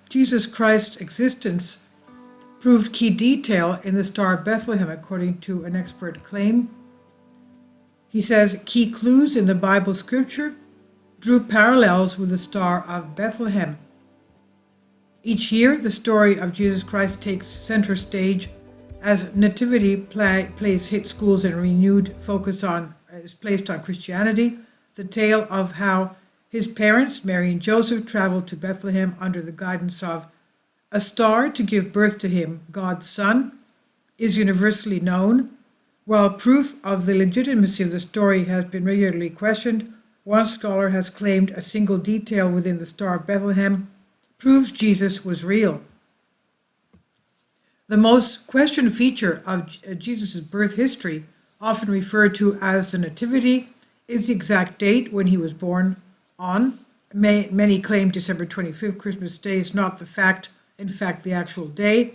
Jesus Christ's existence proved key detail in the Star of Bethlehem, according to an expert claim. He says key clues in the Bible scripture drew parallels with the Star of Bethlehem. Each year, the story of Jesus Christ takes center stage as nativity plays hit schools and renewed focus is placed on Christianity. The tale of how his parents, Mary and Joseph, traveled to Bethlehem under the guidance of a star to give birth to him, God's Son, is universally known. While proof of the legitimacy of the story has been regularly questioned, one scholar has claimed a single detail within the Star of Bethlehem proves Jesus was real. The most questioned feature of Jesus' birth history, often referred to as the Nativity, is the exact date when he was born on. Many claim December 25th, Christmas Day, is not in fact the actual day.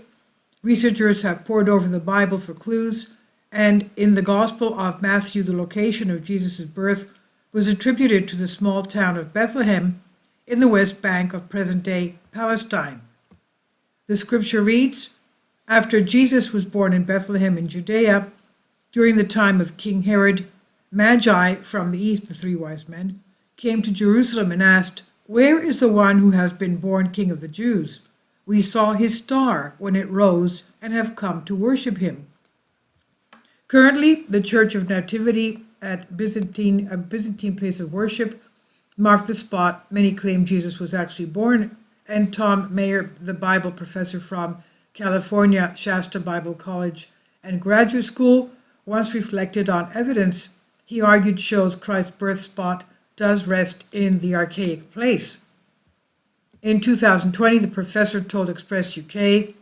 Researchers have pored over the Bible for clues, and in the Gospel of Matthew, the location of Jesus' birth was attributed to the small town of Bethlehem in the West Bank of present-day Palestine. The scripture reads, "After Jesus was born in Bethlehem in Judea, during the time of King Herod, Magi from the east, the three wise men, came to Jerusalem and asked, 'Where is the one who has been born King of the Jews? We saw his star when it rose and have come to worship him.'" Currently, the Church of Nativity at a Byzantine place of worship marked the spot many claim Jesus was actually born, and Tom Mayer, the Bible professor from California Shasta Bible College and Graduate School, once reflected on evidence he argued shows Christ's birth spot does rest in the archaic place. In 2020, the professor told Express UK,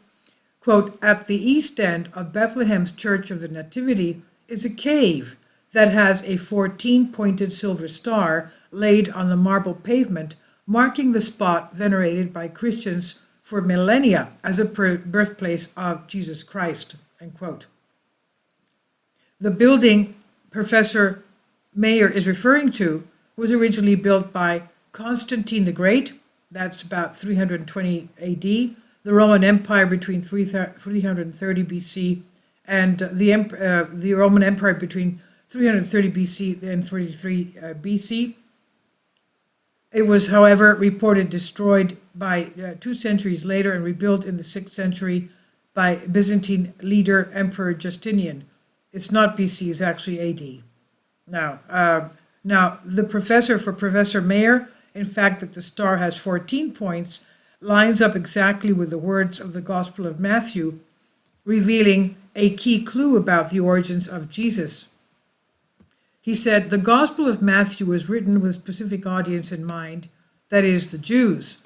quote, "At the east end of Bethlehem's Church of the Nativity is a cave that has a 14-pointed silver star laid on the marble pavement, marking the spot venerated by Christians for millennia as a birthplace of Jesus Christ," end quote. The building Professor Mayer is referring to was originally built by Constantine the Great, that's about 320 AD, the Roman Empire between 330 BC, and the Roman Empire between 330 BC and 33 BC. It was, however, reported destroyed by 2 centuries later and rebuilt in the 6th century by Byzantine leader Emperor Justinian. It's not BC, it's actually AD. Now, the Professor Mayer, in fact, that the star has 14 points, lines up exactly with the words of the Gospel of Matthew, revealing a key clue about the origins of Jesus. He said, "The Gospel of Matthew was written with a specific audience in mind, that is, the Jews.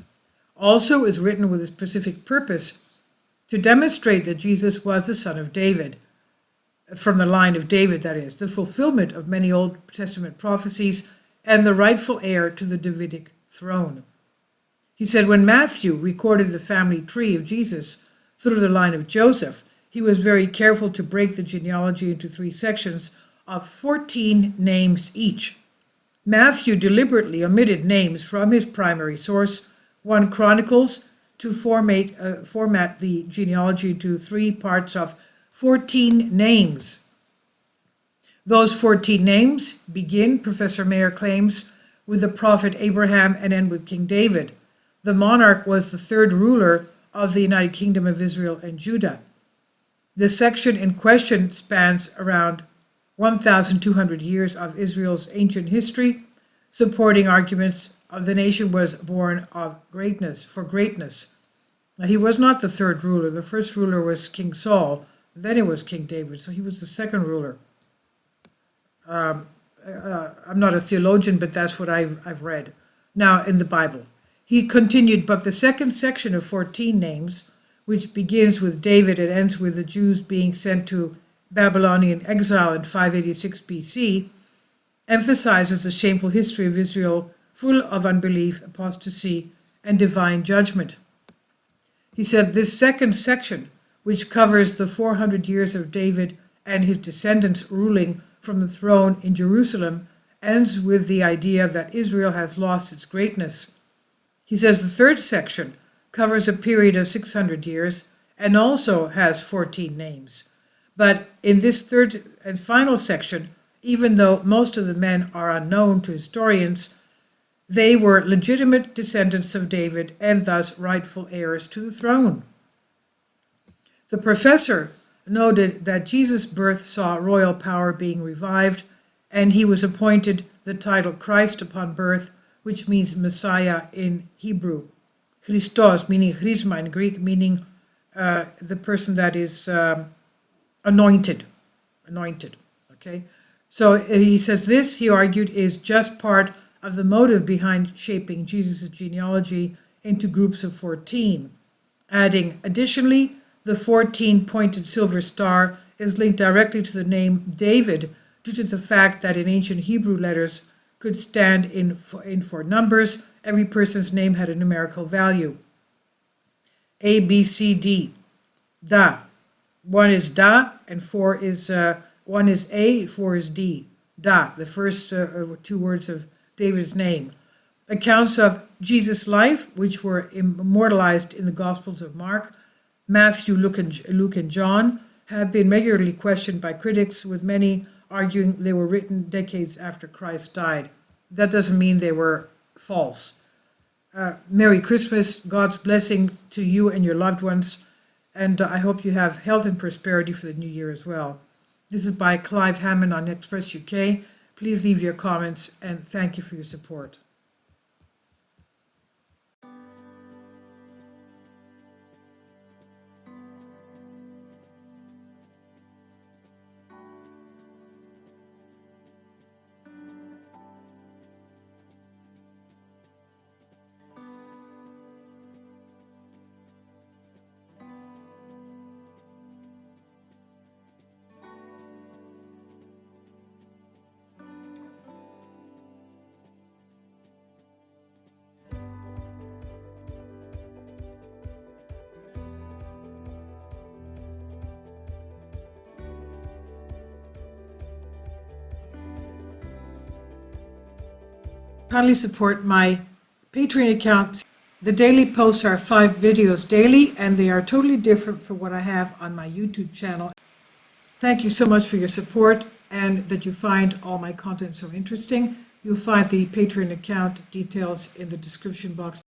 Also is written with a specific purpose to demonstrate that Jesus was the son of David, from the line of David, that is, the fulfillment of many Old Testament prophecies and the rightful heir to the Davidic throne." He said, when Matthew recorded the family tree of Jesus through the line of Joseph, he was very careful to break the genealogy into 3 sections of 14 names each. Matthew deliberately omitted names from his primary source, 1 Chronicles, to format the genealogy into 3 parts of 14 names. Those 14 names begin, Professor Mayer claims, with the prophet Abraham and end with King David. The monarch was the 3rd ruler of the United Kingdom of Israel and Judah. The section in question spans around 1,200 years of Israel's ancient history, supporting arguments of the nation was born of greatness. Now, he was not the 3rd ruler. The 1st ruler was King Saul, then it was King David, so he was the 2nd ruler. I'm not a theologian, but that's what I've read now in the Bible. He continued, but the 2nd section of 14 names, which begins with David and ends with the Jews being sent to Babylonian exile in 586 BC, emphasizes the shameful history of Israel, full of unbelief, apostasy, and divine judgment. He said this 2nd section, which covers the 400 years of David and his descendants ruling from the throne in Jerusalem, ends with the idea that Israel has lost its greatness. He says the 3rd section, covers a period of 600 years and also has 14 names. But in this third and final section, even though most of the men are unknown to historians, they were legitimate descendants of David and thus rightful heirs to the throne. The professor noted that Jesus' birth saw royal power being revived, and he was appointed the title Christ upon birth, which means Messiah in Hebrew. Christos, meaning charisma in Greek, meaning the person that is anointed. Okay? So he says this, he argued, is just part of the motive behind shaping Jesus' genealogy into groups of 14, adding, additionally, the 14-pointed silver star is linked directly to the name David due to the fact that in ancient Hebrew letters could stand in for numbers. Every person's name had a numerical value. A, B, C, D. Da. One is Da, and one is A, four is D. Da, the first two words of David's name. Accounts of Jesus' life, which were immortalized in the Gospels of Mark, Matthew, Luke, and John, have been regularly questioned by critics, with many arguing they were written decades after Christ died. That doesn't mean they were false. Merry Christmas, God's blessing to you and your loved ones, and I hope you have health and prosperity for the new year as well. This is by Clive Hammond on Express UK. Please leave your comments, and thank you for your support. Kindly support my Patreon account. The daily posts are 5 videos daily, and they are totally different from what I have on my YouTube channel. Thank you so much for your support and that you find all my content so interesting. You'll find the Patreon account details in the description box.